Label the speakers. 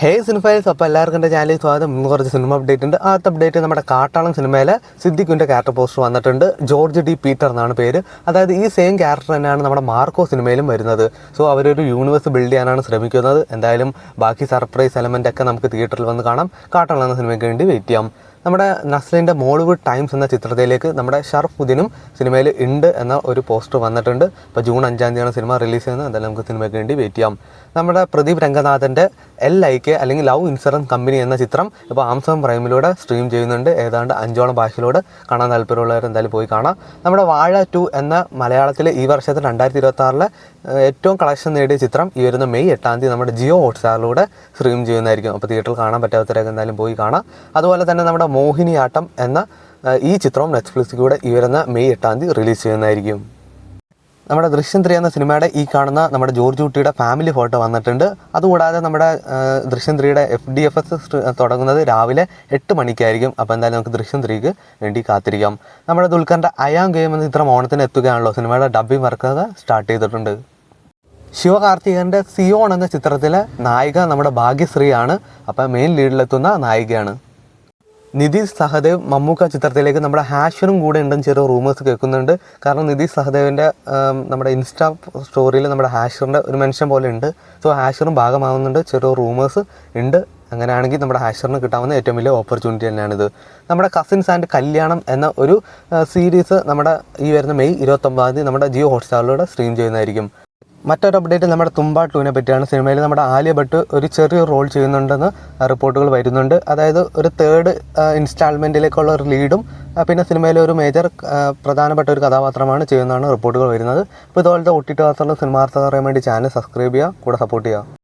Speaker 1: ഹേ സിനിഫൈൽസ്, അപ്പോൾ എല്ലാവർക്കും എൻ്റെ ചാനലിൽ സ്വാഗതം. ഇന്ന് കുറച്ച് സിനിമ അപ്ഡേറ്റ് ഉണ്ട്. ആദ്യത്തെ അപ്ഡേറ്റ് നമ്മുടെ കാട്ടാളം സിനിമയിലെ സിദ്ദിഖിൻ്റെ ക്യാരക്ടർ പോസ്റ്റർ വന്നിട്ടുണ്ട്. ജോർജ് ഡി പീറ്റർ എന്നാണ് പേര്. അതായത് ഈ സെയിം ക്യാരക്ടർ തന്നെയാണ് നമ്മുടെ മാർക്കോ സിനിമയിലും വരുന്നത്. സോ അവരൊരു യൂണിവേഴ്സ് ബിൽഡ് ചെയ്യാനാണ് ശ്രമിക്കുന്നത്. എന്തായാലും ബാക്കി സർപ്രൈസ് എലമെൻ്റ് ഒക്കെ നമുക്ക് തിയേറ്ററിൽ വന്ന് കാണാം. കാട്ടാളം എന്ന സിനിമയ്ക്ക് വേണ്ടി വെയിറ്റ് ചെയ്യാം. നമ്മുടെ നസ്ലിൻ്റെ മോളിവുഡ് ടൈംസ് എന്ന ചിത്രത്തിലേക്ക് നമ്മുടെ ഷറഫുദ്ദീനും സിനിമയിൽ ഉണ്ട് എന്ന ഒരു പോസ്റ്റർ വന്നിട്ടുണ്ട്. ഇപ്പോൾ ജൂൺ 5 തീയതിയാണ് സിനിമ റിലീസ് ചെയ്യുന്നത്. എന്തായാലും നമുക്ക് സിനിമയ്ക്ക് വേണ്ടി വെയിറ്റ് ചെയ്യാം. നമ്മുടെ പ്രദീപ് രംഗനാഥൻ്റെ LIK അല്ലെങ്കിൽ ലവ് ഇൻഷുറൻസ് കമ്പനി എന്ന ചിത്രം ഇപ്പോൾ ആമസോൺ പ്രൈമിലൂടെ സ്ട്രീം ചെയ്യുന്നുണ്ട്. ഏതാണ്ട് 5ഓളം ഭാഷയിലൂടെ കാണാൻ താല്പര്യമുള്ളവർ എന്തായാലും പോയി കാണാം. നമ്മുടെ വാഴ 2 എന്ന മലയാളത്തിൽ ഈ വർഷത്തെ 2026 ഏറ്റവും കളക്ഷൻ നേടിയ ചിത്രം ഈ വരുന്ന മെയ് 8 നമ്മുടെ ജിയോ ഹോട്ട്സ്റ്റാറിലൂടെ സ്ട്രീം ചെയ്യുന്നതായിരിക്കും. അപ്പോൾ തിയേറ്ററിൽ കാണാൻ പറ്റാത്തവരൊക്കെ എന്തായാലും പോയി കാണാം. അതുപോലെ തന്നെ നമ്മുടെ മോഹിനിയാട്ടം എന്ന ഈ ചിത്രവും നെറ്റ്ഫ്ലിക്സിലൂടെ ഈ വരുന്ന മെയ് 8 റിലീസ് ചെയ്യുന്നതായിരിക്കും. നമ്മുടെ ദൃശ്യം 3 എന്ന സിനിമയുടെ ഈ കാണുന്ന നമ്മുടെ ജോർജ് കുട്ടിയുടെ ഫാമിലി ഫോട്ടോ വന്നിട്ടുണ്ട്. അതുകൂടാതെ നമ്മുടെ ദൃശ്യം 3യുടെ FDFS തുടങ്ങുന്നത് രാവിലെ 8 മണിക്കായിരിക്കും. അപ്പോൾ എന്തായാലും നമുക്ക് ദൃശ്യം 3ക്ക് വേണ്ടി കാത്തിരിക്കാം. നമ്മുടെ ദുൽഖറിൻ്റെ അയാം ഗെയിം എന്ന ചിത്രം ഓണത്തിന് എത്തുകയാണല്ലോ. സിനിമയുടെ ഡബ്ബിംഗ് വർക്കൊക്കെ സ്റ്റാർട്ട് ചെയ്തിട്ടുണ്ട്. ശിവകാർത്തികൻ്റെ സിയോൺ എന്ന ചിത്രത്തിലെ നായിക നമ്മുടെ ഭാഗ്യശ്രീയാണ്. അപ്പോൾ മെയിൻ ലീഡിലെത്തുന്ന നായികയാണ്. നിതീഷ് സഹദേവ് മമ്മൂക്ക ചിത്രത്തിലേക്ക് നമ്മുടെ ഹാഷറും കൂടെ ഉണ്ടെന്ന് ചെറിയ റൂമേഴ്സ് കേൾക്കുന്നുണ്ട്. കാരണം നിതീഷ് സഹദേവിൻ്റെ നമ്മുടെ ഇൻസ്റ്റാ സ്റ്റോറിയിൽ നമ്മുടെ ഹാഷറിൻ്റെ ഒരു മെൻഷൻ പോലെ ഉണ്ട്. സോ ഹാഷറും ഭാഗമാകുന്നുണ്ട്, ചെറിയ റൂമേഴ്സ് ഉണ്ട്. അങ്ങനെയാണെങ്കിൽ നമ്മുടെ ഹാഷറിന് കിട്ടാവുന്ന ഏറ്റവും വലിയ ഓപ്പർച്യൂണിറ്റി തന്നെയാണിത്. നമ്മുടെ കസിൻസ് ആൻഡ് കല്യാണം എന്ന ഒരു സീരീസ് നമ്മുടെ ഈ വരുന്ന മെയ് 29 നമ്മുടെ ജിയോ ഹോട്ട്സ്റ്റാറിലൂടെ സ്ട്രീം ചെയ്യുന്നതായിരിക്കും. മറ്റൊരു അപ്ഡേറ്റ് നമ്മുടെ തുമ്പ 2നെ പറ്റിയാണ്. സിനിമയിൽ നമ്മുടെ ആലിയ ഭട്ട് ഒരു ചെറിയ റോൾ ചെയ്യുന്നുണ്ടെന്ന് റിപ്പോർട്ടുകൾ വരുന്നുണ്ട്. അതായത് ഒരു 3rd ഇൻസ്റ്റാൾമെൻറ്റിലേക്കുള്ള ഒരു ലീഡും പിന്നെ സിനിമയിലെ ഒരു മേജർ പ്രധാനപ്പെട്ട ഒരു കഥാപാത്രമാണ് ചെയ്യുന്നതാണ് റിപ്പോർട്ടുകൾ വരുന്നത്. അപ്പോൾ ഇതുപോലത്തെ OTT വാർത്തകളും സിനിമ വാർത്തകൾ അറിയാൻ വേണ്ടി ചാനൽ സബ്സ്ക്രൈബ് ചെയ്യുക, കൂടെ സപ്പോർട്ട് ചെയ്യുക.